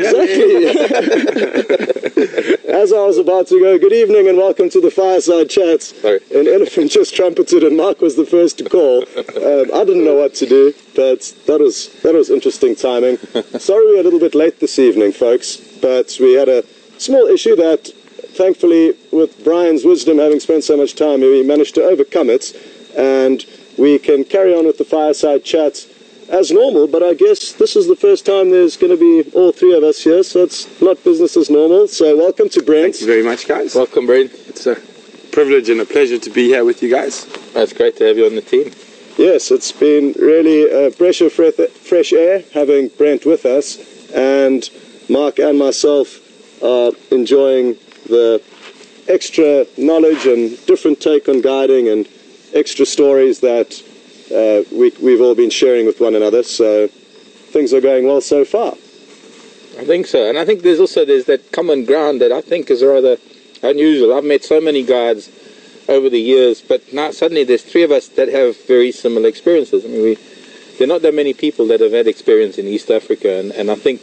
Exactly. As I was about to go, good evening and welcome to the Fireside Chats. Sorry. An elephant just trumpeted and Marc was the first to call. I didn't know what to do, but that was interesting timing. Sorry we're a little bit late this evening, folks, but we had a small issue that, thankfully, with Brian's wisdom, having spent so much time, we managed to overcome it, and we can carry on with the Fireside Chats as normal, but I guess this is the first time there's going to be all three of us here, so it's not business as normal. So welcome to Brent. Thank you very much, guys. Welcome, Brent. It's a privilege and a pleasure to be here with you guys. It's great to have you on the team. Yes, it's been really a breath of fresh air having Brent with us, and Marc and myself are enjoying the extra knowledge and different take on guiding and extra stories that we've all been sharing with one another, so things are going well so far. I think so, and I think there's that common ground that I think is rather unusual. I've met so many guides over the years, but now suddenly there's three of us that have very similar experiences. I mean, there are not that many people that have had experience in East Africa, and I think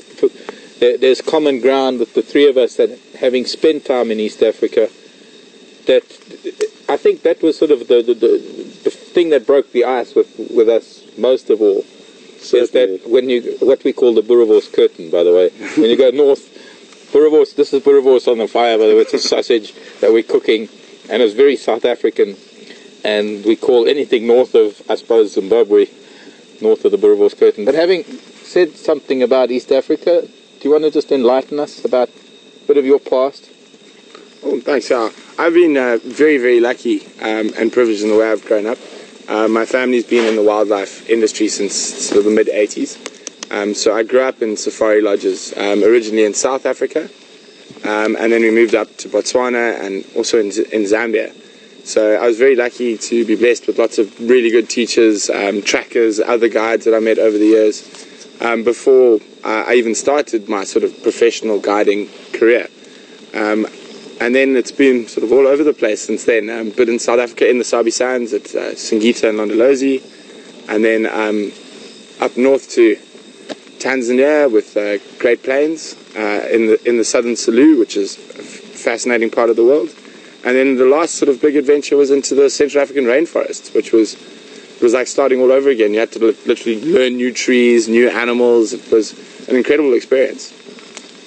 there's common ground with the three of us that, having spent time in East Africa, that I think that was sort of the thing that broke the ice with us most of all. Certainly. Is that when what we call the Boerewors curtain, by the way, when you go north, Boerewors, this is Boerewors on the fire, by the way, it's a sausage that we're cooking, and it's very South African, and we call anything north of, I suppose, Zimbabwe, north of the Boerewors curtain. But having said something about East Africa, do you want to just enlighten us about a bit of your past? Oh, thanks. I've been very, very lucky and privileged in the way I've grown up. My family's been in the wildlife industry since sort of the mid-80s. So I grew up in safari lodges, originally in South Africa, and then we moved up to Botswana and also in Zambia. So I was very lucky to be blessed with lots of really good teachers, trackers, other guides that I met over the years, before I even started my sort of professional guiding career. And then it's been sort of all over the place since then. But in South Africa, in the Sabi Sands, at Singita and Londolozi, and then up north to Tanzania with Great Plains in the southern Sulu, which is a fascinating part of the world. And then the last sort of big adventure was into the Central African rainforest, which was like starting all over again. You had to literally learn new trees, new animals. It was an incredible experience.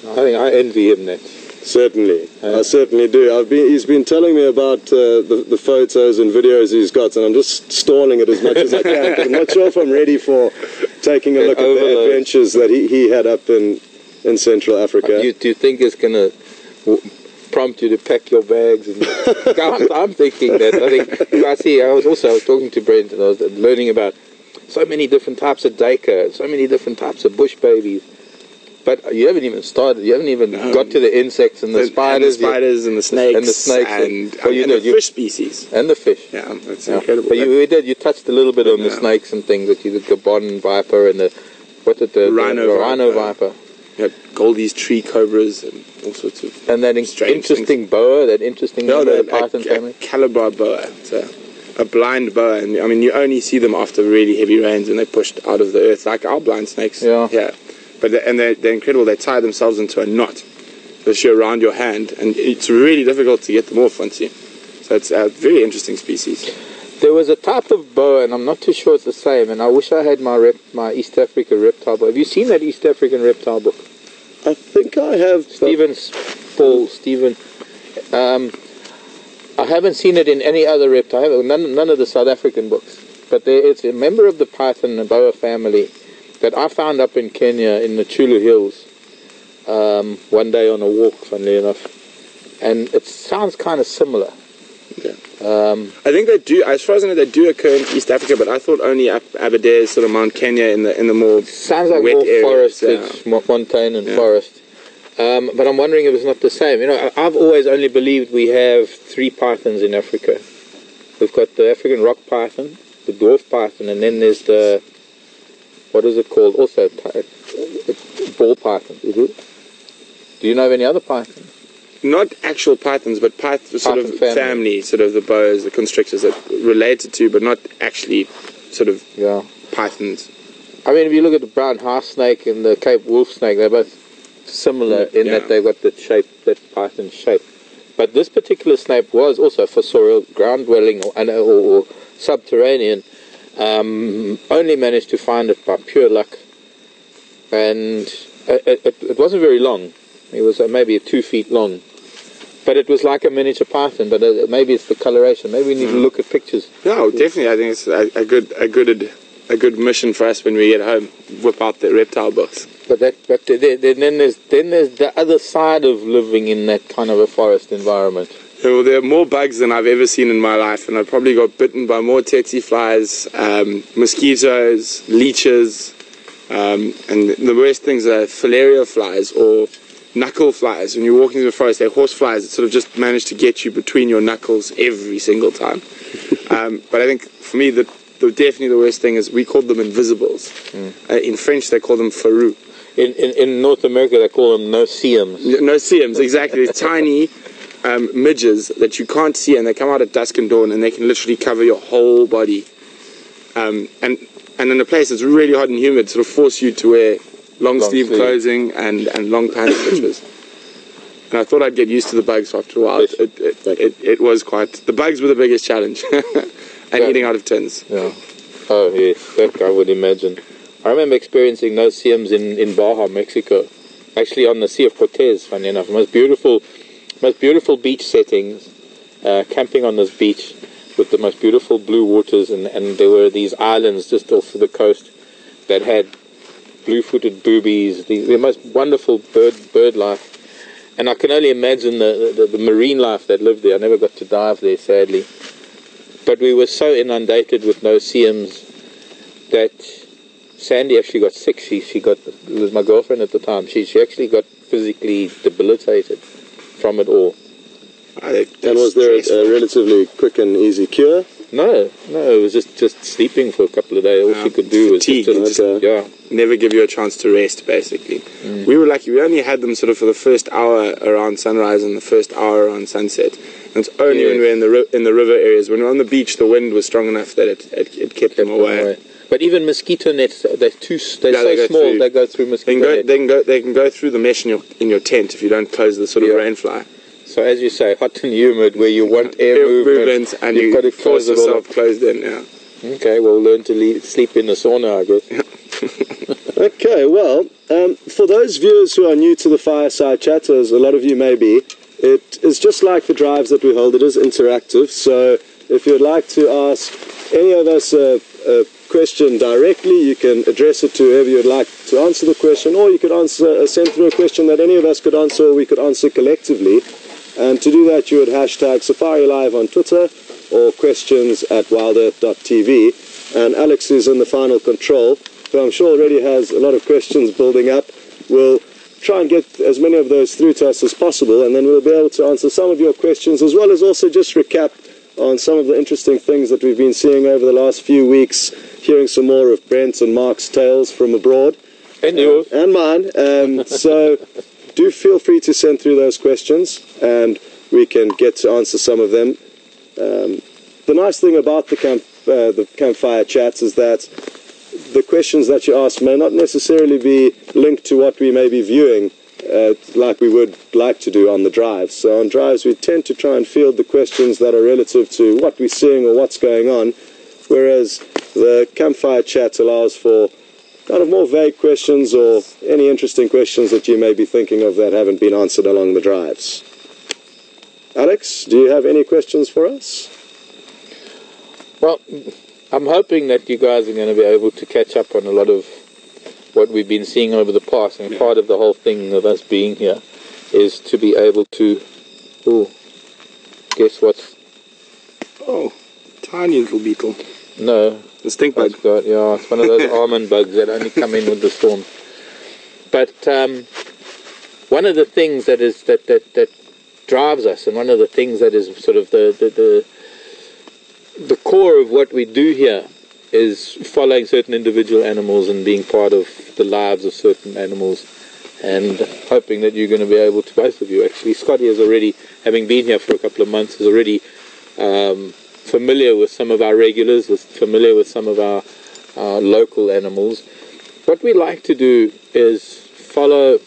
I think I envy him that. Certainly, I certainly do. He's been telling me about the photos and videos he's got, and I'm just stalling it as much as I can, but I'm not sure if I'm ready for taking a look at the adventures that he had up in Central Africa. Do you think it's going to prompt you to pack your bags? And I'm thinking that. I was talking to Brent, and I was learning about so many different types of duiker, so many different types of bush babies. But you haven't even started. You haven't even got to the insects and the spiders. And the spiders and the snakes. And the snakes. And the fish species. And the fish. Yeah, that's incredible. But you touched a little bit on the snakes and things, that you did the Gabon viper and the rhino viper. Yeah, Goldie's tree cobras and all sorts of. And that interesting boa, the python family. Calabar boa. It's a blind boa, and I mean you only see them after really heavy rains and they're pushed out of the earth, like our blind snakes. Yeah. But they're incredible. They tie themselves into a knot, that's around your hand, and it's really difficult to get them off once you. So it's a very interesting species. There was a type of boa, and I'm not too sure it's the same. And I wish I had my East Africa reptile book. Have you seen that East African reptile book? I think I have. Stephen. I haven't seen it in any other reptile. None of the South African books. But it's a member of the python and boa family that I found up in Kenya in the Chulu Hills one day on a walk, funnily enough. And it sounds kind of similar. Yeah. I think they do, as far as I know, they do occur in East Africa, but I thought only up Aberdare, sort of Mount Kenya in the more sounds like wet more areas, forested, montane and forest. But I'm wondering if it's not the same. You know, I've always only believed we have three pythons in Africa. We've got the African rock python, the dwarf python, and then there's the, what is it called? Also, ball python. Mm-hmm. Do you know of any other python? Not actual pythons, but sort of family, sort of the boas, the constrictors that related to, but not actually sort of pythons. I mean, if you look at the brown house snake and the Cape wolf snake, they're both similar in Yeah. that they've got that shape, that python shape. But this particular snape was also fossorial, ground dwelling or subterranean. Only managed to find it by pure luck, and it wasn't very long. It was maybe 2 feet long, but it was like a miniature python. But maybe it's the coloration. Maybe we need to look at pictures. No, definitely. I think it's a good mission for us when we get home. Whip out the reptile books. But then there's the other side of living in that kind of a forest environment. Well, there are more bugs than I've ever seen in my life, and I probably got bitten by more tsetse flies, mosquitoes, leeches, and the worst things are filaria flies or knuckle flies. When you're walking through the forest, they're horse flies that sort of just manage to get you between your knuckles every single time. But I think for me, definitely the worst thing is we called them invisibles. In French, they call them farou. In North America, they call them no-see-ums. No-see-ums, exactly. They're tiny midges that you can't see, and they come out at dusk and dawn, and they can literally cover your whole body. And in a place that's really hot and humid, sort of force you to wear long sleeve clothing and long pants stitches. And I thought I'd get used to the bugs after a while. It was quite... The bugs were the biggest challenge. And eating out of tins. Yeah. Oh, yes. That I would imagine. I remember experiencing no-see-ums in Baja, Mexico. Actually on the Sea of Cortez, funny enough. Most beautiful beach settings. Camping on this beach with the most beautiful blue waters. And there were these islands just off the coast that had blue-footed boobies. The most wonderful bird life. And I can only imagine the marine life that lived there. I never got to dive there, sadly. But we were so inundated with no-see-ums that Sandy actually got sick. It was my girlfriend at the time. She actually got physically debilitated from it all. And was there a relatively quick and easy cure? No, it was just sleeping for a couple of days. All she could do was just never give you a chance to rest, basically. We were lucky. We only had them sort of for the first hour around sunrise and the first hour around sunset. And it's only when we're in the river areas. When we're on the beach, the wind was strong enough that it kept them away. But even mosquito nets, they're so small. They go through mosquito nets. They can go through the mesh in your tent if you don't close the sort of rainfly. So as you say, hot and humid, where you want air movement and you've got to force yourself closed in. Yeah. Okay, well, learn to sleep in the sauna, I guess. Okay, well, for those viewers who are new to the Fireside Chat, as a lot of you may be, it is just like the drives that we hold. It is interactive. So if you'd like to ask any of us a question directly, you can address it to whoever you'd like to answer the question, or you could send through a question that any of us could answer, or we could answer collectively. And to do that, you would hashtag Safari Live on Twitter or questions@wildearth.tv. And Alex is in the final control, who I'm sure already has a lot of questions building up. We'll try and get as many of those through to us as possible, and then we'll be able to answer some of your questions, as well as also just recap on some of the interesting things that we've been seeing over the last few weeks, hearing some more of Brent and Marc's tales from abroad. And yours. And mine. So do feel free to send through those questions, and we can get to answer some of them. The nice thing about the campfire chats is that the questions that you ask may not necessarily be linked to what we may be viewing, like we would like to do on the drives. So on drives, we tend to try and field the questions that are relative to what we're seeing or what's going on, whereas the campfire chat allows for kind of more vague questions or any interesting questions that you may be thinking of that haven't been answered along the drives. Alex, do you have any questions for us? Well, I'm hoping that you guys are going to be able to catch up on a lot of what we've been seeing over the past, and part of the whole thing of us being here is to be able to... guess what? Oh, tiny little beetle. No. The stink bug. It's one of those almond bugs that only come in with the storm. But one of the things that drives us, and one of the things that is sort of the core of what we do here, is following certain individual animals and being part of the lives of certain animals, and hoping that you're going to be able to, both of you actually. Scotty has already, having been here for a couple of months, is already familiar with some of our regulars, familiar with some of our local animals. What we like to do is follow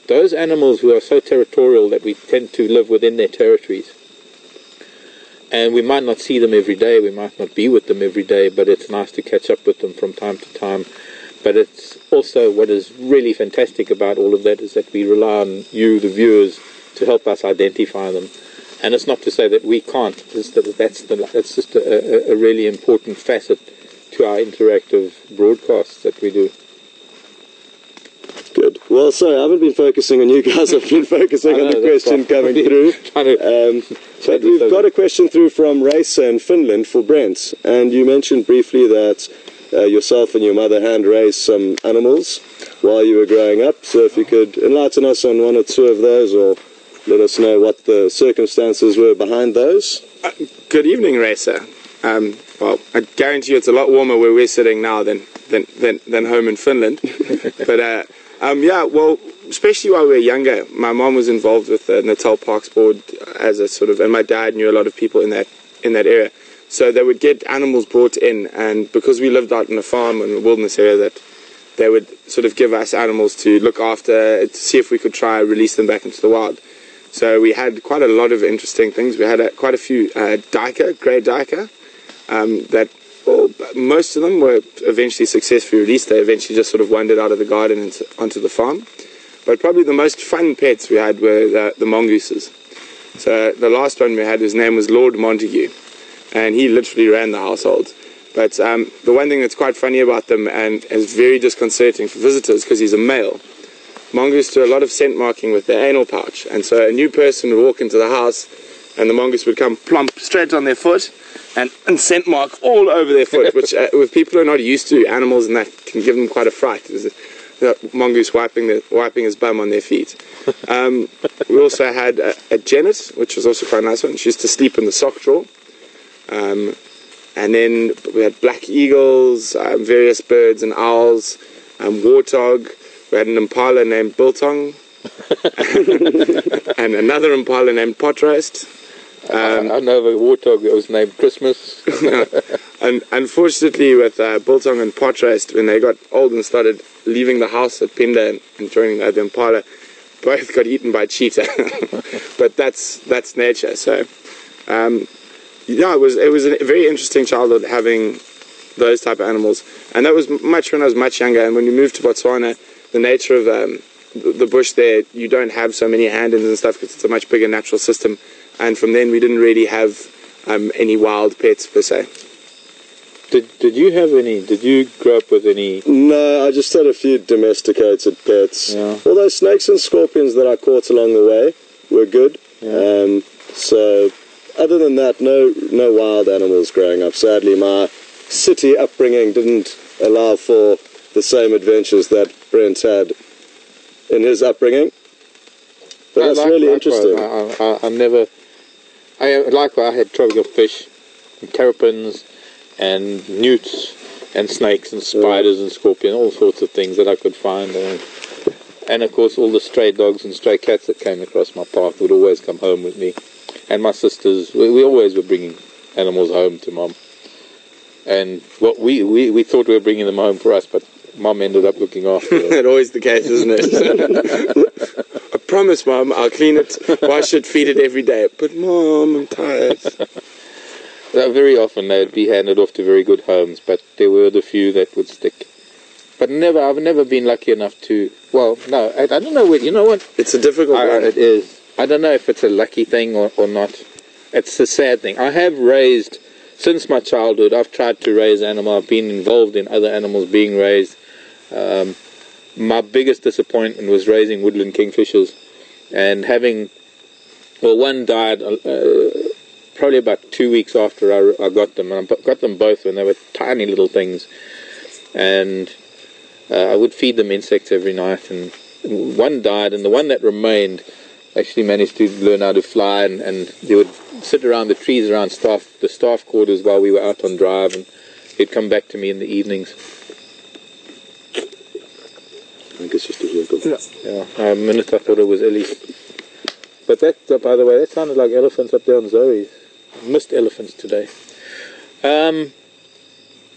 those animals who are so territorial that we tend to live within their territories, and we might not see them every day, we might not be with them every day, but it's nice to catch up with them from time to time. But it's also, what is really fantastic about all of that is that we rely on you, the viewers, to help us identify them. And it's not to say that we can't. It's just a really important facet to our interactive broadcasts that we do. Good. Well, sorry, I haven't been focusing on you guys. I've been focusing on the question coming through. But we've got a question through from Racer in Finland for Brent. And you mentioned briefly that yourself and your mother hand-raised some animals while you were growing up. So if you could enlighten us on one or two of those, or let us know what the circumstances were behind those. Good evening, Racer. Well, I guarantee you it's a lot warmer where we're sitting now than home in Finland. But yeah, well, especially while we were younger, my mom was involved with the Natal Parks Board as a sort of, and my dad knew a lot of people in that area. So they would get animals brought in, and because we lived out in a farm in a wilderness area, that they would sort of give us animals to look after, to see if we could try and release them back into the wild. So we had quite a lot of interesting things. We had quite a few grey duiker, that most of them were eventually successfully released. They eventually just sort of wandered out of the garden and onto the farm. But probably the most fun pets we had were the mongooses. So the last one we had, his name was Lord Montague, and he literally ran the household. But the one thing that's quite funny about them, and is very disconcerting for visitors, because he's a male, mongoose do a lot of scent marking with their anal pouch. And so a new person would walk into the house, and the mongoose would come plump straight on their foot, and scent mark all over their foot, which with people who are not used to animals, and that can give them quite a fright. The mongoose wiping his bum on their feet. We also had a genet, which was also quite a nice one. She used to sleep in the sock drawer. And then we had black eagles, various birds and owls, warthog. We had an impala named Biltong, and another impala named Pot Roast. I know of a warthog that was named Christmas. And unfortunately, with Biltong and Pot Roast, when they got old and started leaving the house at Pinda and joining the impala, both got eaten by cheetah. But that's nature. So yeah, it was a very interesting childhood having those type of animals, and that was much when I was much younger. And when we moved to Botswana, the nature of the bush there, you don't have so many hand-ins and stuff because it's a much bigger natural system. And from then, we didn't really have any wild pets per se. Did you have any? Did you grow up with any? No, I just had a few domesticated pets. Yeah. Although snakes and scorpions that I caught along the way were good. Yeah. So other than that, no wild animals growing up. Sadly, my city upbringing didn't allow for the same adventures that Brent had in his upbringing. But that's really interesting. I had tropical fish, and terrapins, and newts, and snakes, and spiders, and scorpions, all sorts of things that I could find. And of course, all the stray dogs and stray cats that came across my path would always come home with me. And my sisters, we always were bringing animals home to Mom. And what we thought we were bringing them home for us, but Mom ended up looking after them. It's always the case, isn't it? I promise, Mom, I'll clean it, wash it, feed it every day. But Mom, I'm tired. Very often they'd be handed off to very good homes, but there were the few that would stick. But I've never been lucky enough to. Well, no, I don't know. You know what? It's a difficult one. It is. I don't know if it's a lucky thing or not. It's a sad thing. I have raised, since my childhood, I've tried to raise animals. I've been involved in other animals being raised. My biggest disappointment was raising woodland kingfishers, and one died probably about 2 weeks after I got them, and I got them both when they were tiny little things, and I would feed them insects every night, and one died, and the one that remained actually managed to learn how to fly, and they would sit around the trees around the staff quarters while we were out on drive, and he'd come back to me in the evenings. I think it's just a vehicle. Yeah, a minute I thought it was Ellie's. But that, by the way, that sounded like elephants up there on Zoe's. I missed elephants today.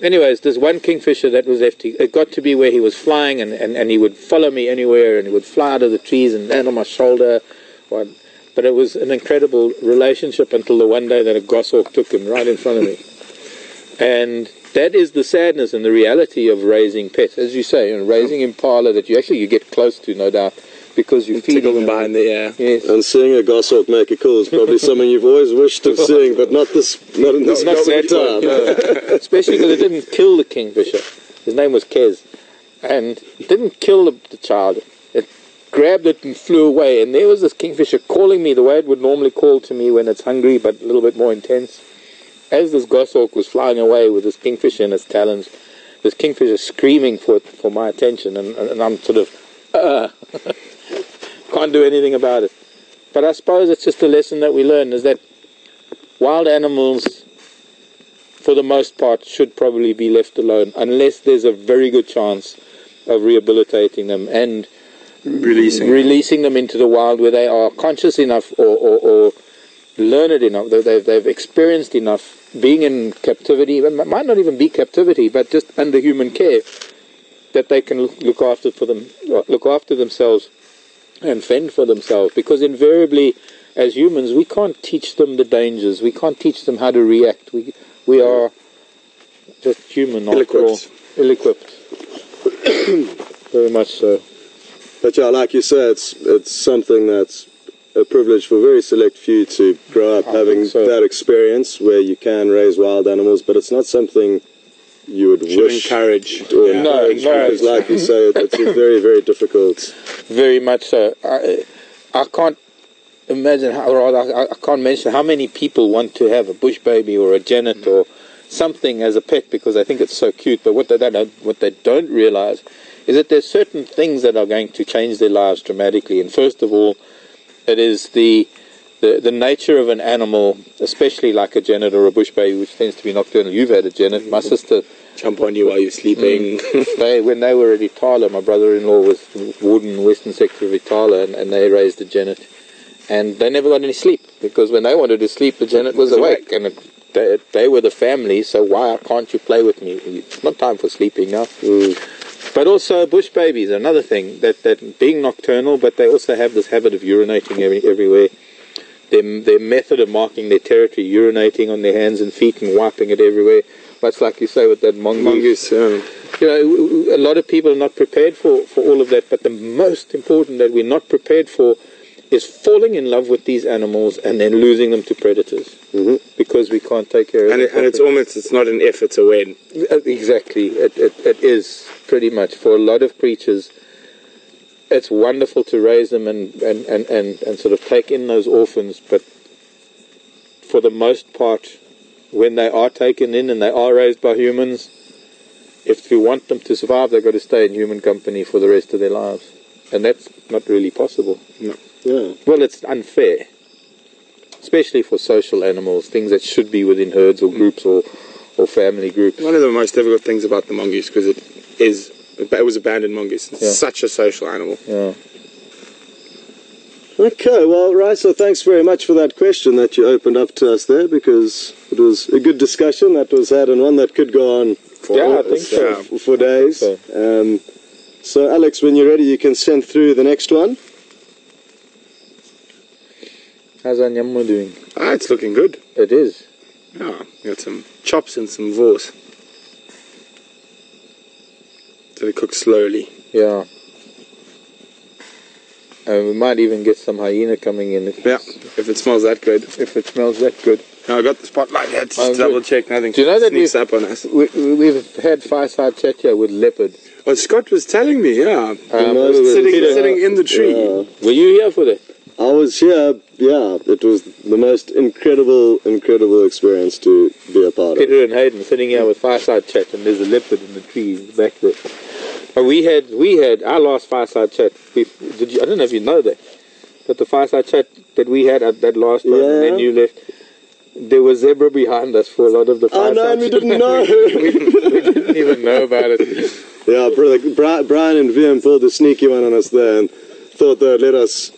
anyways, there's one kingfisher that was left. It got to be where he was flying, and he would follow me anywhere, and he would fly out of the trees and land on my shoulder. But it was an incredible relationship until the one day that a goshawk took him right in front of me. And that is the sadness and the reality of raising pets. As you say, raising impala that you get close to, no doubt, because you feed them behind the ear. Yes. And seeing a goshawk make a call is probably something you've always wished of seeing, but not in this Not COVID time. no. Especially because it didn't kill the kingfisher. His name was Kez. And it didn't kill the child. It grabbed it and flew away. And there was this kingfisher calling me the way it would normally call to me when it's hungry, but a little bit more intense. As this goshawk was flying away with this kingfisher in its talons, this kingfisher screaming for my attention, and I'm sort of, can't do anything about it. But I suppose it's just a lesson that we learn, is that wild animals, for the most part, should probably be left alone, unless there's a very good chance of rehabilitating them and releasing them into the wild where they are conscious enough or learned enough, they've experienced enough being in captivity. It might not even be captivity, but just under human care, that they can look after themselves and fend for themselves. Because invariably, as humans, we can't teach them the dangers. We can't teach them how to react. We are just human, ill-equipped. Very much so. But yeah, like you say, it's something that's a privilege for a very select few to grow up having that experience where you can raise wild animals, but it's not something you would wish encourage. No, like you say, it's very, very difficult. Very much so. I can't imagine I can't mention how many people want to have a bush baby or a genet or something as a pet because they think it's so cute. But what they don't realize is that there's certain things that are going to change their lives dramatically. And first of all, it is the nature of an animal, especially like a genet or a bush baby, which tends to be nocturnal. You've had a genet. My sister jump on you while you're sleeping. When they were at Itala, my brother-in-law was warden Western Sector of Itala, and they raised a genet. And they never got any sleep, because when they wanted to sleep, the genet was awake. And they were the family, so why can't you play with me? It's not time for sleeping now. But also bush babies, another thing, that being nocturnal, but they also have this habit of urinating everywhere. Their method of marking their territory, urinating on their hands and feet and wiping it everywhere. Much like you say with that mongoose. A lot of people are not prepared for all of that, but the most important that we're not prepared for is falling in love with these animals and then losing them to predators. Because we can't take care of them. And it's not an if, it's a when. Exactly. It is pretty much. For a lot of creatures, it's wonderful to raise them and sort of take in those orphans, but for the most part, when they are taken in and they are raised by humans, if you want them to survive, they've got to stay in human company for the rest of their lives. And that's not really possible. No. Yeah. Well, it's unfair, especially for social animals, things that should be within herds or groups or family groups. One of the most difficult things about the mongoose, because it was abandoned mongoose. It's such a social animal. Yeah. Okay, well, Raisa, thanks very much for that question that you opened up to us there, because it was a good discussion that was had and one that could go on for days. So, Alex, when you're ready, you can send through the next one. How's Anyamma doing? It's looking good. It is. Yeah, got some chops and some vors. So they cook slowly. Yeah. And we might even get some hyena coming in. If it smells that good. If it smells that good. No, I got the spotlight here to double check. Nothing. Do you know that sneaks up on us? We've had Fireside chat here with leopard. Oh, Scott was telling me, sitting in the tree. Yeah. Were you here for that? I was here, it was the most incredible experience to be a part of. Peter and Hayden sitting here with Fireside chat, and there's a leopard in the tree back there. But we had our last Fireside chat. I don't know if you know that, but the Fireside chat that we had at that last time, and then you left, there was zebra behind us for a lot of the Fireside no, and we didn't know. we didn't even know about it. Yeah, Brian and VM pulled the sneaky one on us there and thought they'd let us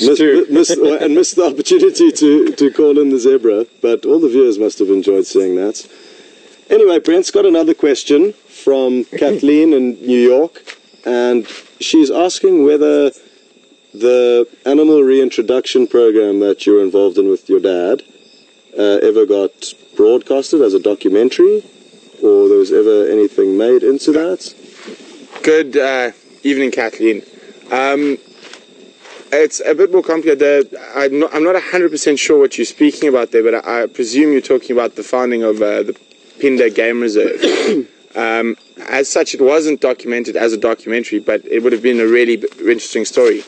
miss the opportunity to call in the zebra, but all the viewers must have enjoyed seeing that. Anyway, Brent's got another question from Kathleen in New York, and she's asking whether the animal reintroduction program that you were involved in with your dad ever got broadcasted as a documentary, or there was ever anything made into that? Good evening, Kathleen. It's a bit more complicated. I'm not 100% sure what you're speaking about there, but I presume you're talking about the founding of the Phinda Game Reserve. As such, it wasn't documented as a documentary, but it would have been a really interesting story.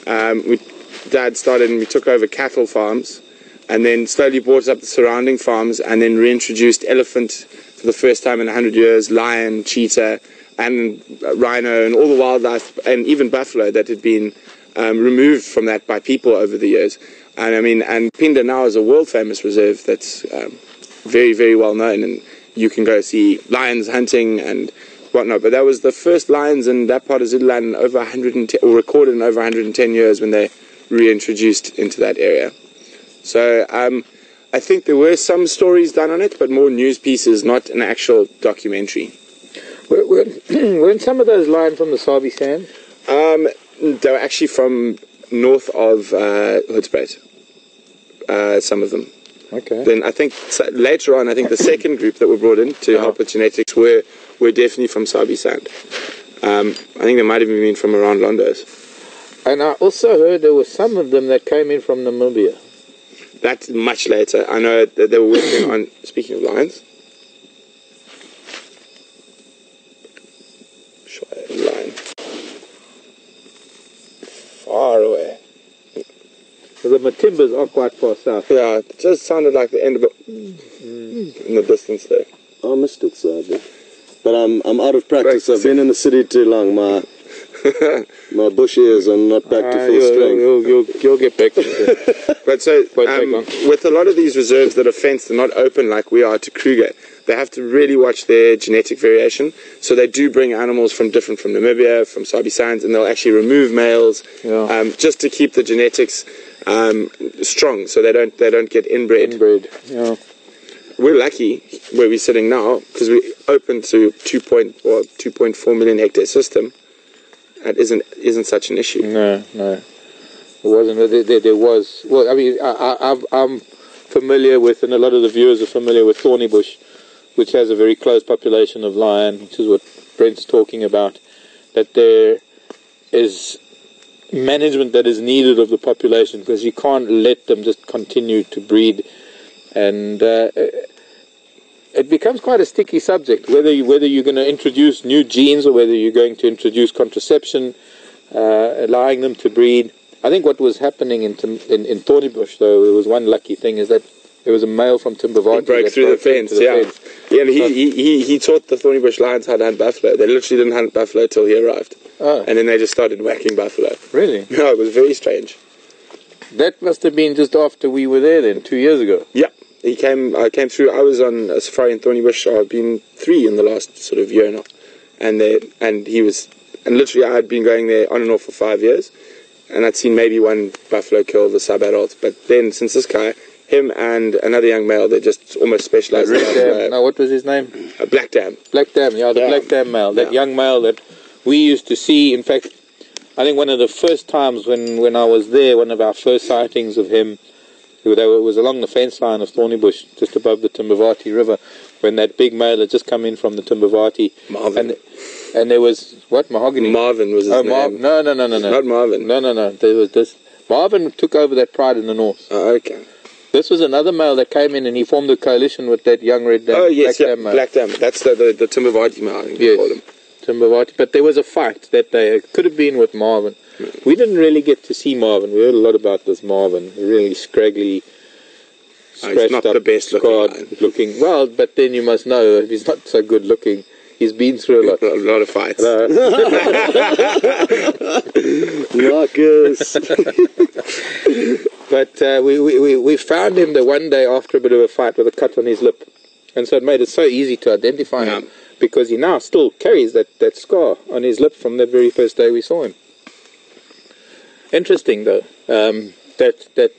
Dad started and we took over cattle farms, and then slowly bought up the surrounding farms, and then reintroduced elephant for the first time in 100 years, lion, cheetah, and rhino, and all the wildlife, and even buffalo that had been removed from that by people over the years. And I mean, and Phinda now is a world famous reserve that's very, very well known, and you can go see lions hunting and whatnot. But that was the first lions in that part of Zululand in over 110, or recorded in over 110 years when they reintroduced into that area. So I think there were some stories done on it, but more news pieces, not an actual documentary. Weren't some of those lions from the Sabi Sand? They were actually from north of Hoedspruit, some of them. Okay. Then I think later on, I think the second group that were brought in to help with genetics were definitely from Sabi Sand. I think they might have been from around Londos. And I also heard there were some of them that came in from Namibia. That's much later. I know that they were working on, speaking of lions, lion. Far away. So the Matimbas are quite far south. Yeah, it just sounded like the end of it in the distance there. I missed it, sadly. But I'm out of practice. I've been in the city too long. My bush ears are not back to full strength. You'll get back to it. But so, with a lot of these reserves that are fenced and not open like we are to Kruger, they have to really watch their genetic variation. So they do bring animals from Namibia, from Sabi Sands, and they'll actually remove males just to keep the genetics strong, so they don't get inbred. Yeah. We're lucky where we're sitting now because we're open to 2.4 million hectare system. That isn't such an issue. No, it wasn't. There was. Well, I mean, I'm familiar with, and a lot of the viewers are familiar with Thornybush, which has a very close population of lion, which is what Brent's talking about. That there is management that is needed of the population because you can't let them just continue to breed, and it becomes quite a sticky subject, whether you're going to introduce new genes or whether you're going to introduce contraception, allowing them to breed. I think what was happening in Thornybush, though, there was one lucky thing, is that there was a male from Timbavati broke through the fence. Yeah, and he taught the Thornybush lions how to hunt buffalo. They literally didn't hunt buffalo till he arrived. Oh. And then they just started whacking buffalo. Really? No, it was very strange. That must have been just after we were there then, 2 years ago. Yeah. I came through. I was on a safari in Thornybush. I've been 3 in the last sort of year now, and literally I had been going there on and off for 5 years, and I'd seen maybe one buffalo kill the sub-adult. But then since this guy, him and another young male, they just almost specialised. What was his name? Black Dam. Black Dam. Yeah, the Black Dam male. That young male that we used to see. In fact, I think one of the first times when I was there, one of our first sightings of him. It was along the fence line of Thornybush, just above the Timbavati River, when that big male had just come in from the Timbavati. Marvin. And there was, what, Mahogany? Marvin was his name. No. Not Marvin. No. There was this. Marvin took over that pride in the north. Oh, okay. This was another male that came in and he formed a coalition with that young red Dam. Oh, yes, Black Dam male. Black Dam. That's the Timbavati male, I think they call him. Timbavati. But there was a fight that day. It could have been with Marvin. We didn't really get to see Marvin. We heard a lot about this Marvin. Really scraggly, he's not the best looking. Well, but then you must know if he's not so good looking, he's been through a lot of fights. Marcus. But we found him the one day after a bit of a fight with a cut on his lip, and so it made it so easy to identify him because he now still carries that scar on his lip from the very first day we saw him. Interesting though, that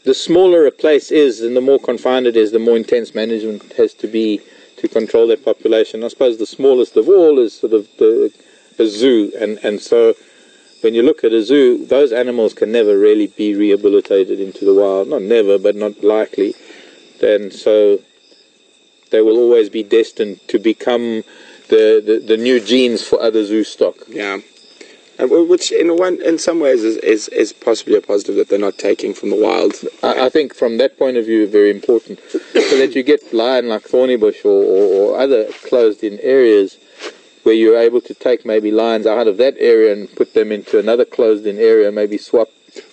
the smaller a place is and the more confined it is, the more intense management has to be to control that population. I suppose the smallest of all is sort of a zoo, and so when you look at a zoo, those animals can never really be rehabilitated into the wild. Not never, but not likely. Then so they will always be destined to become the new genes for other zoo stock. Yeah. Which in some ways is possibly a positive that they're not taking from the wild. I think from that point of view, very important, so that you get lion like Thornybush or other closed-in areas where you're able to take maybe lions out of that area and put them into another closed-in area, maybe swap.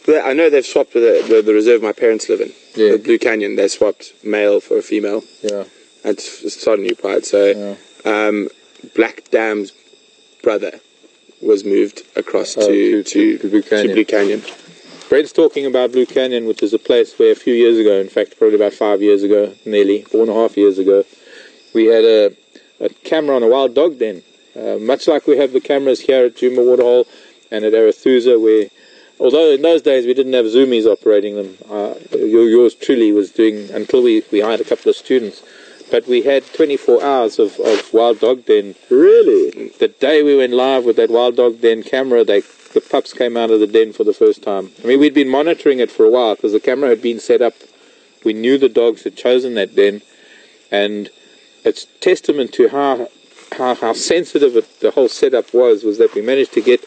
I know they've swapped with the reserve my parents live in, the Blue Canyon. They swapped male for a female. Yeah, it's not a new pride. So Black Dam's brother was moved across to Blue Canyon. To Blue Canyon. Brent's talking about Blue Canyon, which is a place where a few years ago, in fact, probably about 5 years ago, nearly 4.5 years ago, we had a camera on a wild dog den. Much like we have the cameras here at Juma Waterhole and at Arathusa, where, although in those days we didn't have zoomies operating them, yours truly was doing, until we hired a couple of students, but we had 24 hours of wild dog den. Really? The day we went live with that wild dog den camera, the pups came out of the den for the first time. I mean, we'd been monitoring it for a while because the camera had been set up. We knew the dogs had chosen that den, and it's testament to how sensitive the whole setup was that we managed to get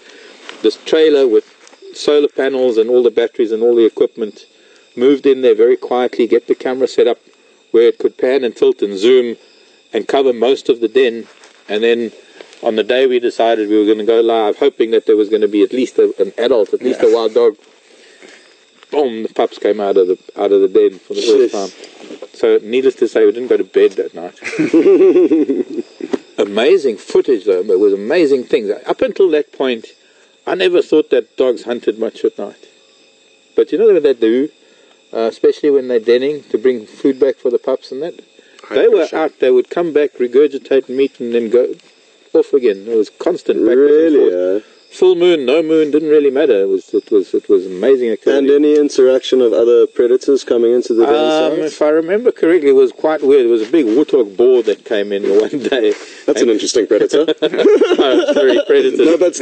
this trailer with solar panels and all the batteries and all the equipment moved in there very quietly, get the camera set up where it could pan and tilt and zoom and cover most of the den. And then on the day we decided we were going to go live, hoping that there was going to be at least an adult, at least a wild dog, boom, the pups came out of the den for the first time. So needless to say, we didn't go to bed that night. Amazing footage though, but it was amazing things. Up until that point, I never thought that dogs hunted much at night. But you know what they do? Especially when they're denning to bring food back for the pups and that. They were out, they would come back, regurgitate meat and then go off again. It was constant back and forth. Full moon, no moon, didn't really matter. It was amazing activity. And any interaction of other predators coming into the den sites? If I remember correctly, it was quite weird. There was a big warthog boar that came in one day. That's an interesting predator. Sorry, predators. No, but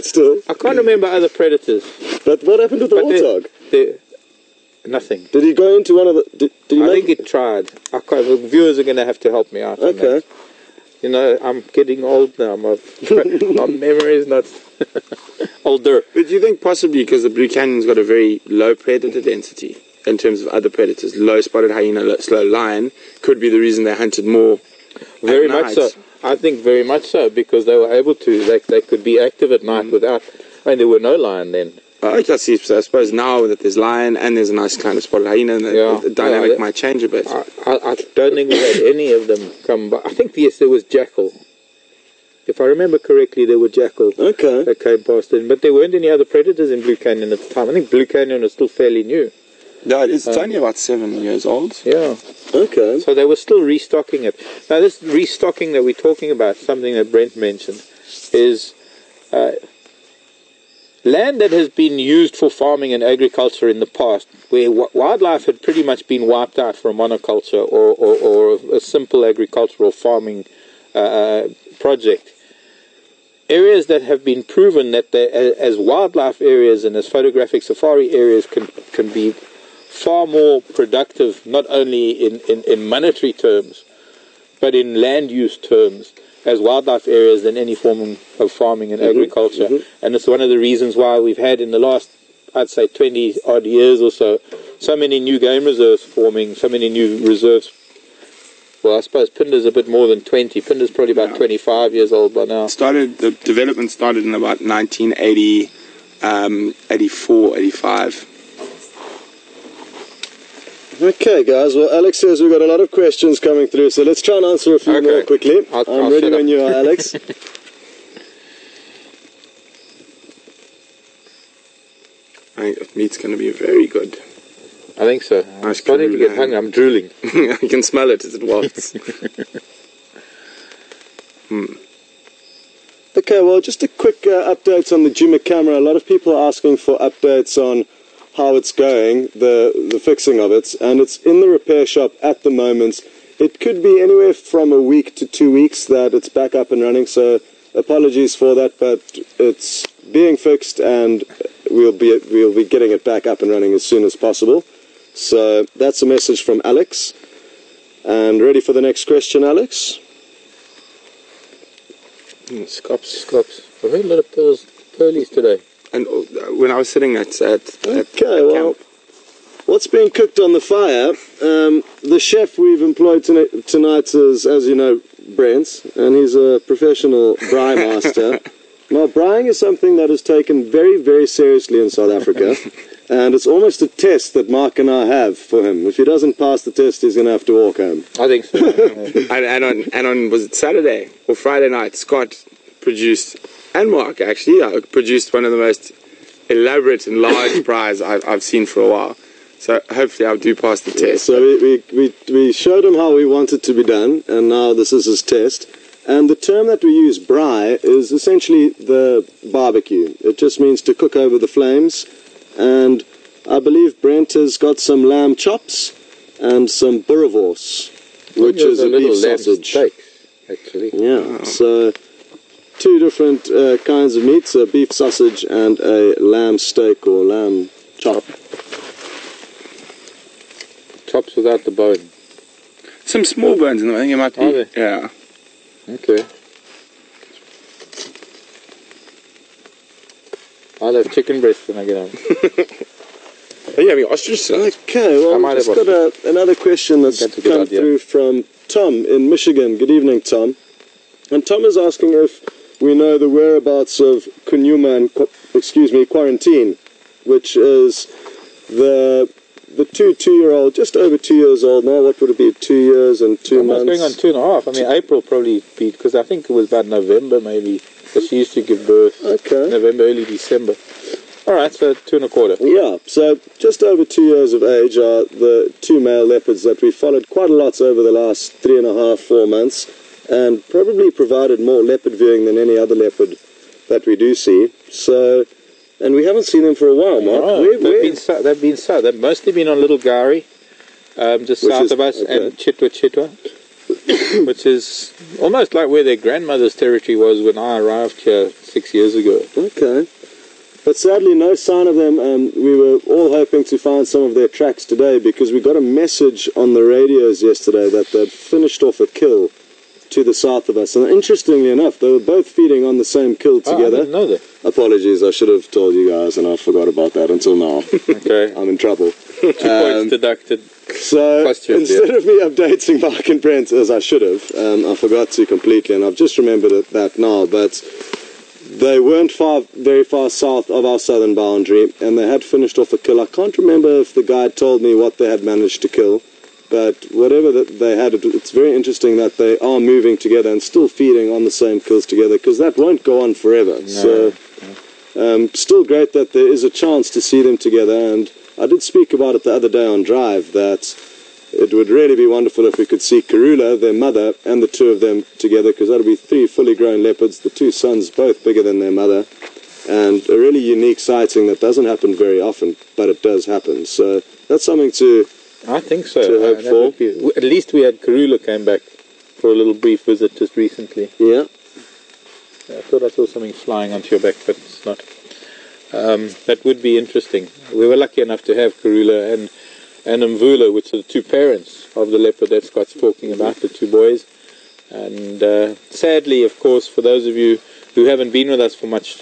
still. I can't remember other predators. But what happened with the warthog? Nothing. Did he go into one of the... I think he tried. The viewers are going to have to help me out on that. You know, I'm getting old now. My memory is not older. But do you think possibly because the Blue Canyon's got a very low predator density in terms of other predators, low spotted hyena, slow lion, could be the reason they hunted more? Very much so. I think very much so, because they were able to, they could be active at night without, there were no lion then. I suppose now that there's lion and there's a nice kind of spotted hyena, the dynamic might change a bit. I don't think we had any of them come by. I think, yes, there was jackal. If I remember correctly, there were jackal that came past in. But there weren't any other predators in Blue Canyon at the time. I think Blue Canyon was still fairly new. No, it's only about 7 years old. Yeah. Okay. So they were still restocking it. Now, this restocking that we're talking about, something that Brent mentioned, is... land that has been used for farming and agriculture in the past, where wildlife had pretty much been wiped out for a monoculture or a simple agricultural farming project. Areas that have been proven that as wildlife areas and as photographic safari areas can be far more productive, not only in monetary terms, but in land use terms, as wildlife areas than any form of farming and agriculture. And it's one of the reasons why we've had in the last, I'd say, 20 odd years or so many new game reserves forming, so many new reserves. Well, I suppose Pinder's a bit more than 20. Pinder's probably about 25 years old by now. The development started in about 1980, 84, 85. Okay, guys. Well, Alex says we've got a lot of questions coming through, so let's try and answer a few more quickly. I'm ready when you are, Alex. I think meat's going to be very good. I think so. I'm starting to get hungry. I'm drooling. I can smell it as it walks. Okay, well, just a quick update on the Juma camera. A lot of people are asking for updates on how it's going, the fixing of it, and it's in the repair shop at the moment. It could be anywhere from a week to 2 weeks that it's back up and running, so apologies for that, but it's being fixed and we'll be getting it back up and running as soon as possible. So that's a message from Alex. And ready for the next question, Alex? Scops. I've heard a lot of pearlies today. And when I was sitting at camp, what's being cooked on the fire? The chef we've employed tonight is, as you know, Brent, and he's a professional braai master. Now, braaiing is something that is taken very, very seriously in South Africa, and it's almost a test that Marc and I have for him. If he doesn't pass the test, he's going to have to walk home. I think so. and on was it Saturday or Friday night, Scott produced, and Marc actually, produced one of the most elaborate and large braais I've seen for a while. So hopefully I'll do pass the test. So we showed him how we want it to be done, and now this is his test. And the term that we use, braai, is essentially the barbecue. It just means to cook over the flames. And I believe Brent has got some lamb chops and some boerewors, which is a beef sausage. Steak, actually. Yeah, so 2 different kinds of meats, a beef sausage and a lamb steak or lamb chop. Chops without the bone. Some small bones in them, I think it might be. Are they? Yeah. Okay. I'll have chicken breast when I get home. Are you having ostrich tonight? Okay, well, I might we've have just got another question that's That's a good come idea. through from Tom in Michigan. Good evening, Tom. And Tom is asking if we know the whereabouts of Kunyuma and Quarantine, which is the 2-year-old, just over 2 years old now. What would it be? 2 years and 2 months? Going on 2.5. I mean, April probably be, because I think it was about November maybe. Because she used to give birth November, early December. All right, so 2.25. Yeah, so just over 2 years of age are the 2 male leopards that we followed quite a lot over the last 3.5, 4 months, and probably provided more leopard viewing than any other leopard that we do see. So, and we haven't seen them for a while, Mark. Oh, they've been south. They've mostly been on Little Gowrie, just south of us, and Chitwa, which is almost like where their grandmother's territory was when I arrived here 6 years ago. Okay. But sadly, no sign of them. We were all hoping to find some of their tracks today because we got a message on the radios yesterday that they'd finished off a kill to the south of us. And interestingly enough, they were both feeding on the same kill together. I didn't know that. Apologies, I should have told you guys, and I forgot about that until now. Okay. I'm in trouble. 2 points deducted. So instead of me updating Marc and Brent as I should have, I forgot to completely, and I've just remembered that now, but they weren't very far south of our southern boundary, and they had finished off a kill. I can't remember if the guide told me what they had managed to kill, but whatever that they had, it's very interesting that they are moving together and still feeding on the same kills together, because that won't go on forever. No. So still great that there is a chance to see them together, and I did speak about it the other day on Drive, that it would really be wonderful if we could see Karula, their mother, and the 2 of them together, because that would be 3 fully grown leopards, the 2 sons both bigger than their mother, and a really unique sighting that doesn't happen very often, but it does happen. So that's something to I think so. hope for. At least we had Karula came back for a little brief visit just recently. Yeah. I thought I saw something flying onto your back, but it's not. That would be interesting. We were lucky enough to have Karula and Mvula, which are the 2 parents of the leopard that Scott's talking about, the 2 boys. And sadly, of course, for those of you who haven't been with us for much,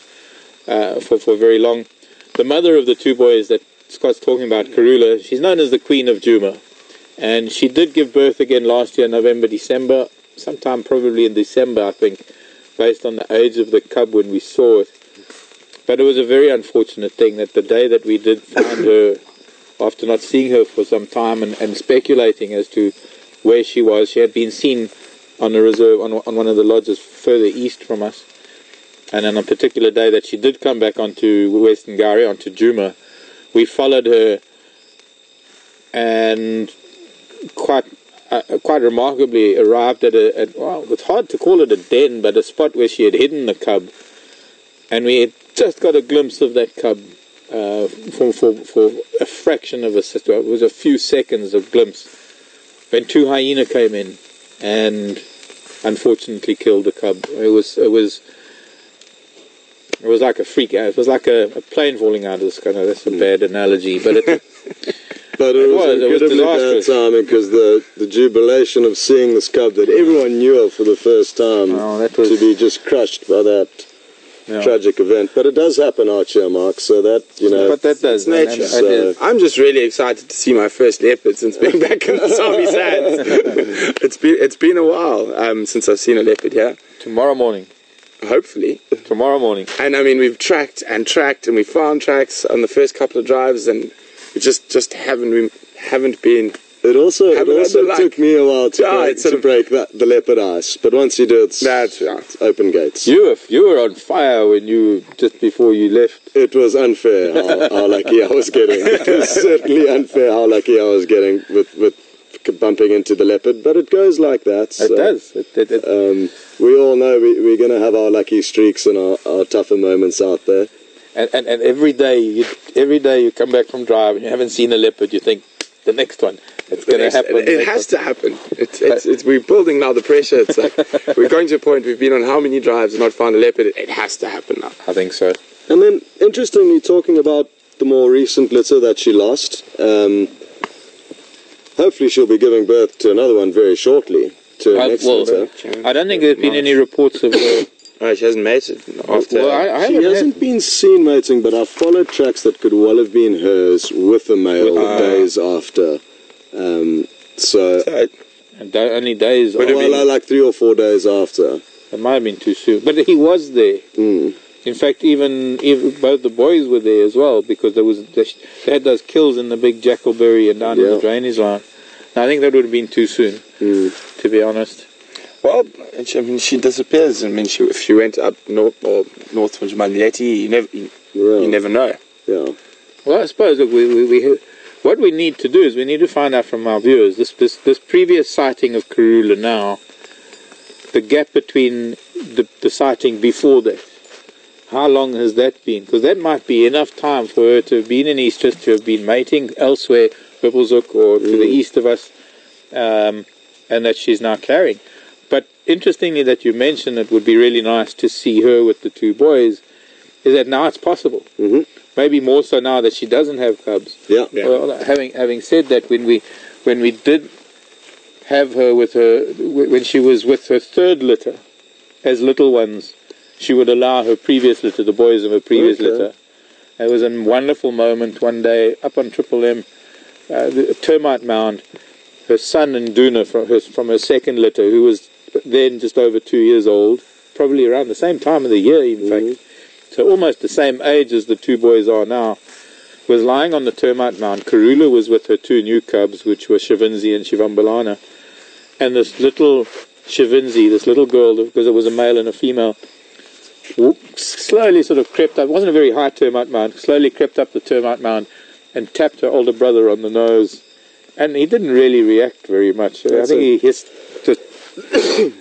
for very long, the mother of the 2 boys that Scott's talking about, Karula, she's known as the Queen of Djuma. And she did give birth again last year, November, December, sometime probably in December, I think, based on the age of the cub when we saw it. But it was a very unfortunate thing that the day that we did find her, after not seeing her for some time and speculating as to where she was, she had been seen on a reserve, on one of the lodges further east from us. And on a particular day that she did come back onto Western Gowrie, onto Djuma, we followed her, and quite remarkably arrived at well, it's hard to call it a den, but a spot where she had hidden the cub. And we had just got a glimpse of that cub for a fraction of a second. It was a few seconds of glimpse when two hyena came in and unfortunately killed the cub. It was like a freak. It was like a plane falling out of the sky. That's a bad analogy, but But it was incredibly bad timing because the jubilation of seeing this cub that everyone knew of for the first time to be just crushed by that tragic event. But it does happen out here, Mark, so that, But that does. Nature. So, I'm just really excited to see my first leopard since being back in the Sabi Sands. It's been a while since I've seen a leopard here. Tomorrow morning. Hopefully. Tomorrow morning. And I mean, we've tracked and we found tracks on the first couple of drives, and we just haven't been. It also took me a while to break the leopard ice, but once you do it, it's open gates. You were on fire just before you left. It was unfair how lucky I was getting. It was certainly unfair how lucky I was getting with bumping into the leopard, but it goes like that. So, it does. We all know we're going to have our lucky streaks and our tougher moments out there. And every day you come back from drive and you haven't seen a leopard, you think the next one. It's going to happen. It has to happen. We're building now the pressure. It's like we're going to a point. We've been on how many drives and not found a leopard? It has to happen now. I think so. And then, interestingly, talking about the more recent litter that she lost, hopefully she'll be giving birth to another one very shortly. To her next litter. I don't think there's been any reports of. She hasn't mated after. She hasn't been seen mating, but I followed tracks that could well have been hers with a male days after. Only days. Like 3 or 4 days after. It might have been too soon, but he was there. In fact, even both the boys were there as well, because they had those kills in the big Jackalberry and down in the drainage line. And I think that would have been too soon, to be honest. Well, I mean, she disappears. I mean, if she went up north towards Malileti, you never know. Yeah. Well, I suppose what we need to do is we need to find out from our viewers this previous sighting of Karula now, the gap between the sighting before that. How long has that been? Because that might be enough time for her to have been in Easters, to have been mating elsewhere, Whippleshoek or to the east of us, and that she's now carrying. But interestingly that you mentioned it would be really nice to see her with the two boys, is that now it's possible. Maybe more so now that she doesn't have cubs. Yeah. Well, having said that, when we did have her when she was with her third litter, as little ones, she would allow her previous litter, the boys of her previous litter. It was a wonderful moment one day up on Triple M, the termite mound. Her son and Duna from her second litter, who was then just over 2 years old, probably around the same time of the year, in fact, so almost the same age as the two boys are now, was lying on the termite mound. Karula was with her two new cubs, which were Shavinzi and Shivambalana, and this little Shavinzi, this little girl, because it was a male and a female, slowly sort of crept up. It wasn't a very high termite mound, slowly crept up the termite mound and tapped her older brother on the nose, and he didn't really react very much. I think he hissed just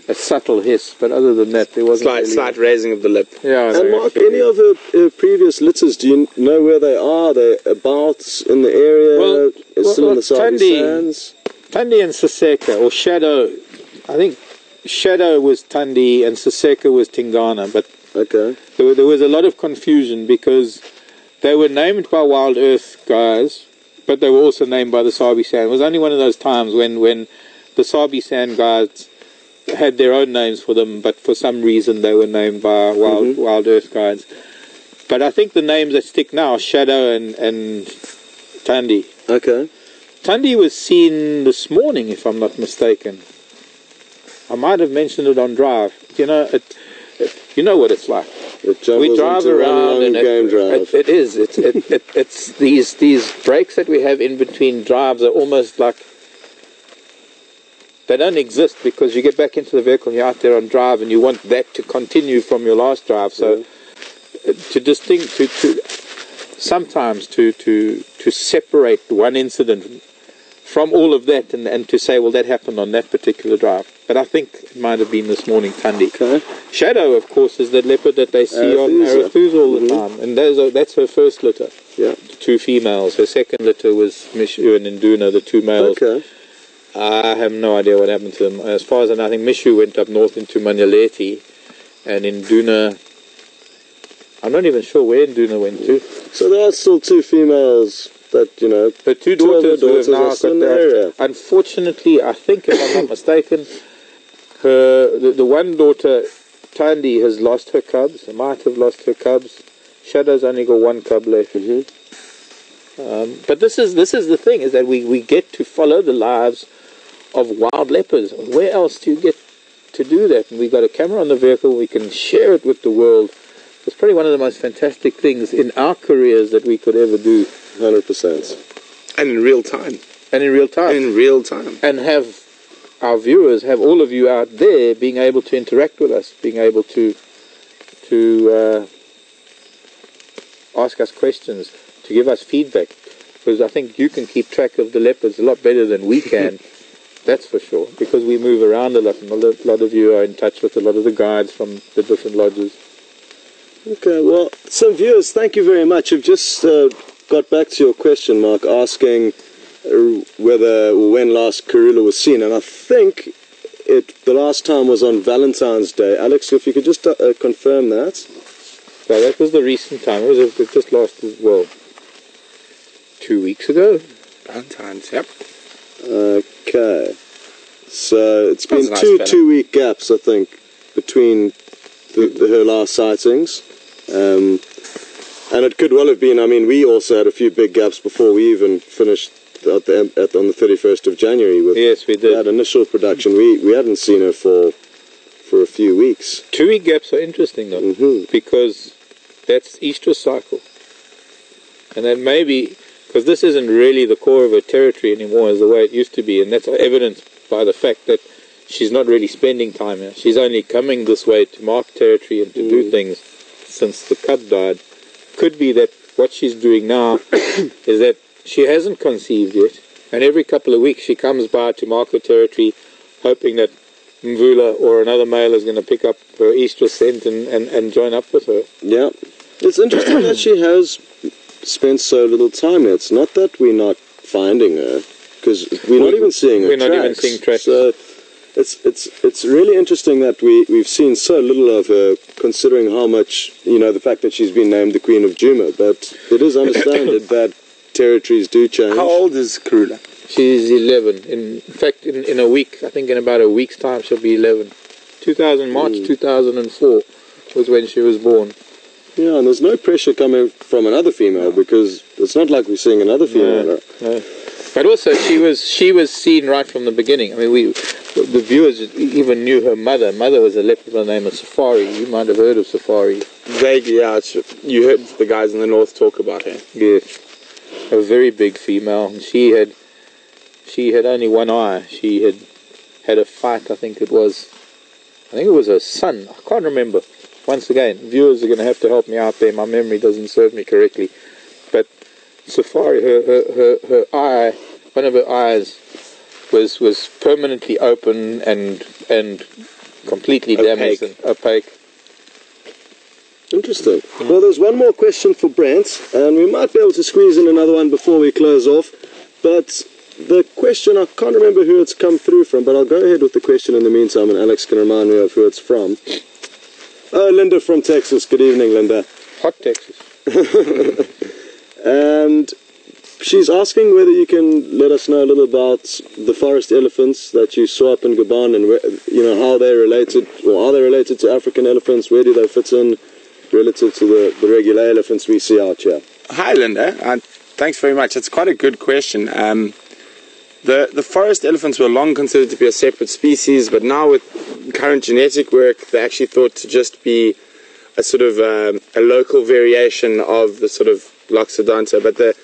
a subtle hiss, but other than that, there wasn't slight raising of the lip. Yeah. And Mark, any of her previous litters, do you know where they are? They're about in the area? Still in the Sabi Sands? Tundi and Siseka, or Shadow. I think Shadow was Tundi and Siseka was Tingana, but there was a lot of confusion because they were named by Wild Earth guys, but they were also named by the Sabi Sand. It was only one of those times when the Sabi Sand guys had their own names for them, but for some reason they were named by Wild Earth guides. But I think the names that stick now are Shadow and Tundi. Okay. Tundi was seen this morning, if I'm not mistaken. I might have mentioned it on drive. You know what it's like. We drive around and it is. It's these breaks that we have in between drives are almost like they don't exist, because you get back into the vehicle and you're out there on drive and you want that to continue from your last drive. So sometimes to separate one incident from all of that and to say, well, that happened on that particular drive. But I think it might have been this morning, Tundi. Okay. Shadow, of course, is that leopard that they see on Arathusa all the time. And that's her first litter. Yeah. The 2 females. Her second litter was Mishu and Induna, the 2 males. Okay. I have no idea what happened to them. As far as I know, I think Mishu went up north into Manyaleti, and Induna, I'm not even sure where Induna went to. So there are still 2 females that, Her 2 daughters who have now got there. Unfortunately, I think, if I'm not mistaken, the one daughter, Tandi, has lost her cubs, might have lost her cubs. Shadow's only got 1 cub left. But this is the thing, is that we get to follow the lives of wild leopards. Where else do you get to do that? And we've got a camera on the vehicle, we can share it with the world. It's probably one of the most fantastic things in our careers that we could ever do. 100%. And in real time. And have our viewers, have all of you out there being able to interact with us, being able to ask us questions, to give us feedback. Because I think you can keep track of the leopards a lot better than we can. That's for sure. Because we move around a lot, and a lot of you are in touch with a lot of the guides from the different lodges. Okay, well, some viewers, thank you very much. You've just got back to your question, Mark, asking whether or when last Karula was seen. And I think the last time was on Valentine's Day. Alex, if you could just confirm that. Yeah, that was the recent time. It just lasted, 2 weeks ago. Valentine's, yep. Okay. So it's been two-week gaps, I think, between her last sightings. And it could well have been, we also had a few big gaps before we even finished on the 31st of January with yes, we did. that initial production. We hadn't seen her for a few weeks. 2 week gaps are interesting though, because that's estrus cycle. And then maybe, because this isn't really the core of her territory anymore as the way it used to be, and that's evidenced by the fact that she's not really spending time here. She's only coming this way to mark territory and to do things since the cub died. Could be that what she's doing now is that she hasn't conceived yet, and every couple of weeks she comes by to mark her territory, hoping that Mvula or another male is going to pick up her estrus scent and join up with her. Yeah. It's interesting that she has spent so little time here. It's not that we're not finding her, because we're not even seeing her We're tracks. not even seeing tracks. So it's really interesting that we've seen so little of her, considering how much, the fact that she's been named the Queen of Juma. But it is understood that territories do change. How old is Karula? She's 11. In fact, in a week, I think in about a week's time, she'll be 11. March 2004 was when she was born. Yeah, and there's no pressure coming from another female, because it's not like we're seeing another female. No. But also, she was seen right from the beginning. The viewers even knew her mother. Mother was a leopard by the name of Safari. You might have heard of Safari. Vaguely, yeah. You heard the guys in the north talk about her. Yes. A very big female. And she had only one eye. She had a fight, I think it was her son. I can't remember. Once again, viewers are going to have to help me out there. My memory doesn't serve me correctly. But Safari, her eye, one of her eyes was permanently open and completely damaged and opaque. Interesting. Well, there's one more question for Brent, and we might be able to squeeze in another one before we close off. But the question, I can't remember who it's come through from, but I'll go ahead with the question in the meantime, and Alex can remind me of who it's from. Oh, Linda from Texas. Good evening, Linda. Hot Texas. And she's asking whether you can let us know a little about the forest elephants that you saw up in Gabon, and how they're related, or are they related to African elephants? Where do they fit in relative to the regular elephants we see out here? Hi, Linda. Thanks very much. It's quite a good question. The forest elephants were long considered to be a separate species, but now with current genetic work, they're actually thought to just be a sort of a local variation of the sort of Loxodonta. But the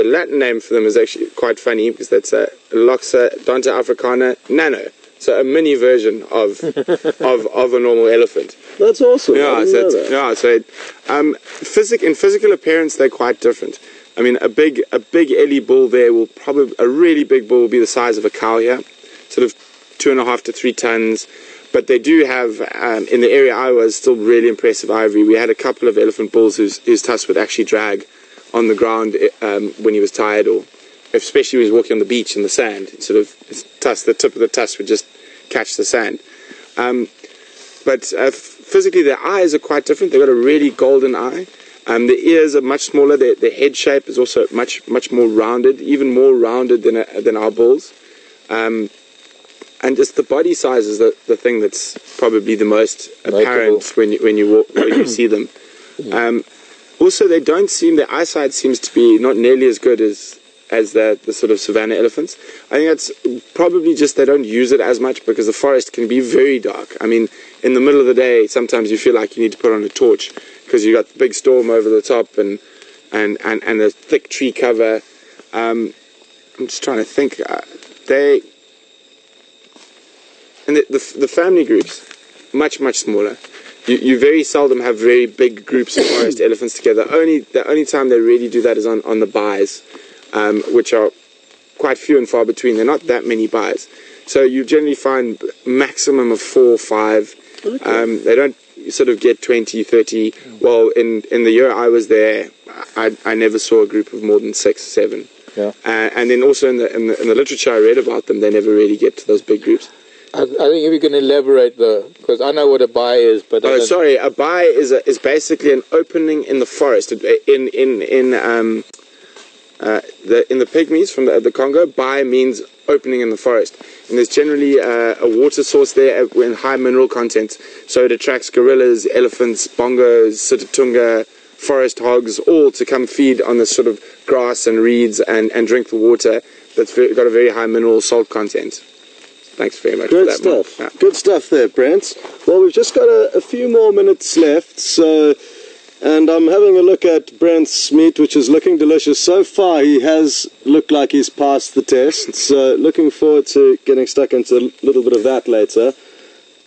Latin name for them is actually quite funny, because that's Loxodonta africana nano. So a mini version of a normal elephant. That's awesome. Yeah, in physical appearance, they're quite different. I mean, a big Ellie bull there a really big bull will be the size of a cow here, sort of 2.5 to 3 tons. But they do have, in the area I was, still really impressive ivory. We had a couple of elephant bulls whose tusks would actually drag on the ground when he was tired, or especially when he was walking on the beach in the sand. The tip of the tusk would just catch the sand. But physically, their eyes are quite different. They've got a really golden eye. The ears are much smaller. Their head shape is also much more rounded, even more rounded than our bulls. And just the body size is the thing that's probably the most apparent when you see them. Also, their eyesight seems to be not nearly as good as the sort of savanna elephants. I think that's probably just they don't use it as much because the forest can be very dark. I mean, in the middle of the day, sometimes you feel like you need to put on a torch because you've got the big storm over the top and the thick tree cover. I'm just trying to think. The family groups, much smaller. You very seldom have very big groups of forest elephants together. The only time they really do that is on the buys, which are quite few and far between. There are not that many buys. So you generally find maximum of 4 or 5. Okay. They don't sort of get 20, 30. Well, in the year I was there, I never saw a group of more than 6, 7. Yeah. And then also in the literature I read about them, they never really get to those big groups. I think if you can elaborate because I know what a buy is, but a buy is basically an opening in the forest. In the pygmies from the Congo, buy means opening in the forest, and there's generally a water source there with high mineral content, so it attracts gorillas, elephants, bongos, sitatunga, forest hogs, all to come feed on this sort of grass and reeds and drink the water that's got a very high mineral salt content. Thanks very much for that, stuff. Yeah. Good stuff there, Brent. Well, we've just got a few more minutes left, and I'm having a look at Brent's meat, which is looking delicious. So far, he has looked like he's passed the test, so looking forward to getting stuck into a little bit of that later.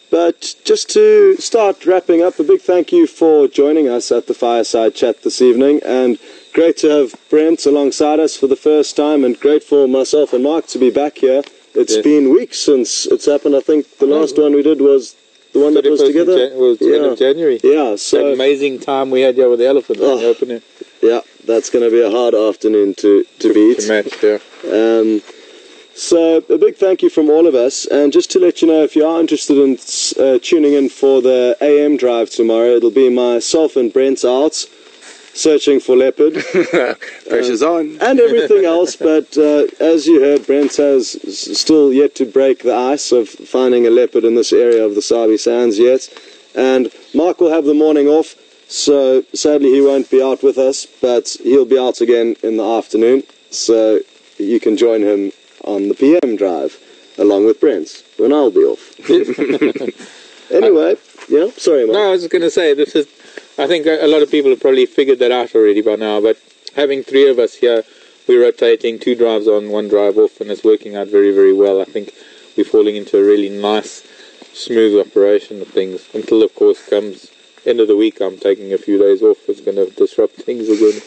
But just to start wrapping up, a big thank you for joining us at the Fireside Chat this evening, and great to have Brent alongside us for the first time, and great for myself and Marc to be back here. It's been weeks since it's happened. I think the last one we did was the one that was together. Was the end of January. Yeah, so that amazing time we had here with the elephant in the opening. Yeah, that's going to be a hard afternoon to beat. To match, yeah. So a big thank you from all of us, and just to let you know, if you are interested in tuning in for the AM drive tomorrow, it'll be myself and Brent out searching for leopard. Pressure's on. And everything else, but as you heard, Brent has still yet to break the ice of finding a leopard in this area of the Sabi Sands yet. And Marc will have the morning off, so sadly he won't be out with us, but he'll be out again in the afternoon, so you can join him on the PM drive, along with Brent, when I'll be off. Anyway, yeah, sorry, Marc. No, I was just going to say, I think a lot of people have probably figured that out already by now, but having 3 of us here, we're rotating 2 drives on, 1 drive off, and it's working out very, very well. I think we're falling into a really nice, smooth operation of things, until, of course, comes end of the week, I'm taking a few days off. It's going to disrupt things again.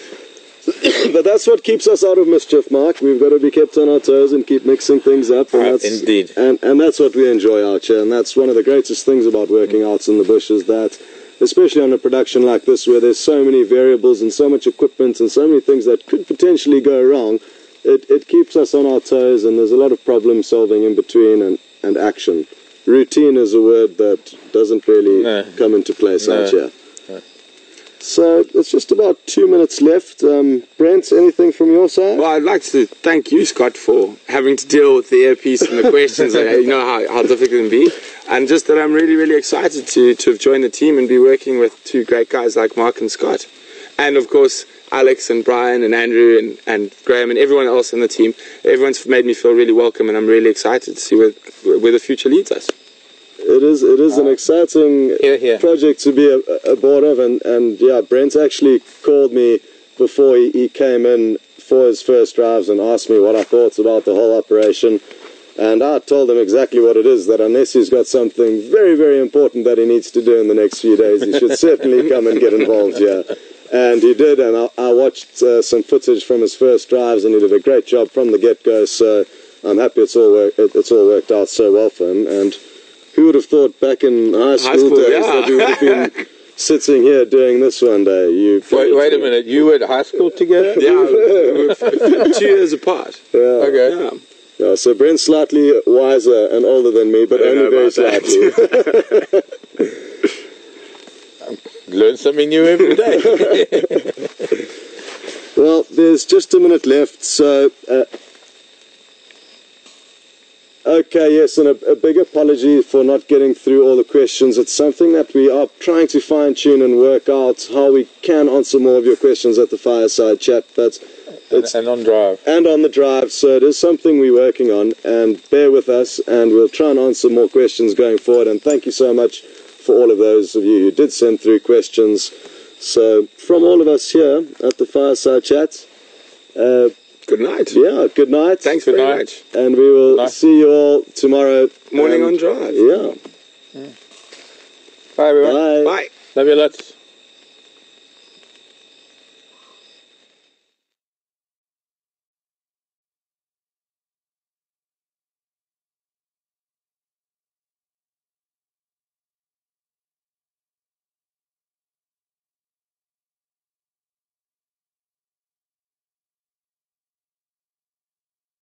But that's what keeps us out of mischief, Marc. We've got to be kept on our toes and keep mixing things up. And indeed. And that's what we enjoy out here, and that's one of the greatest things about working out in the bush, is that, especially on a production like this where there's so many variables and so much equipment and so many things that could potentially go wrong, it keeps us on our toes, and there's a lot of problem solving in between and action. Routine is a word that doesn't really come into place out here. No. So it's just about 2 minutes left. Brent, anything from your side? Well, I'd like to thank you, Scott, for having to deal with the earpiece and the questions. You know how difficult it can be. And just that I'm really, really excited to have joined the team and be working with 2 great guys like Marc and Scott. And, of course, Alex and Brian and Andrew and Graham and everyone else in the team. Everyone's made me feel really welcome, and I'm really excited to see where the future leads us. It is an exciting project to be a board of, and yeah, Brent actually called me before he came in for his first drives and asked me what I thought about the whole operation, and I told him exactly what it is, that unless he's got something very, very important that he needs to do in the next few days, he should certainly come and get involved here. And he did, and I watched some footage from his first drives, and he did a great job from the get-go, so I'm happy it's all worked out so well for him. And who would have thought back in high school days that we would have been sitting here doing this one day? Wait a minute, you were at high school together? Yeah, we're 2 years apart. Yeah. Okay. Yeah. Yeah, so Brent's slightly wiser and older than me, but only very slightly. Learn something new every day. Well, there's just a minute left, so... okay, yes, and a big apology for not getting through all the questions. It's something that we are trying to fine-tune and work out how we can answer more of your questions at the Fireside chat, but... and on drive. And on the drive, so it is something we're working on, and bear with us, and we'll try and answer more questions going forward, and thank you so much for all of those of you who did send through questions. So, from all of us here at the Fireside Chat, good night. Yeah, good night. Thanks very much. And we will see you all tomorrow. Morning on drive. Yeah. Bye, everyone. Bye. Bye. Love you lots.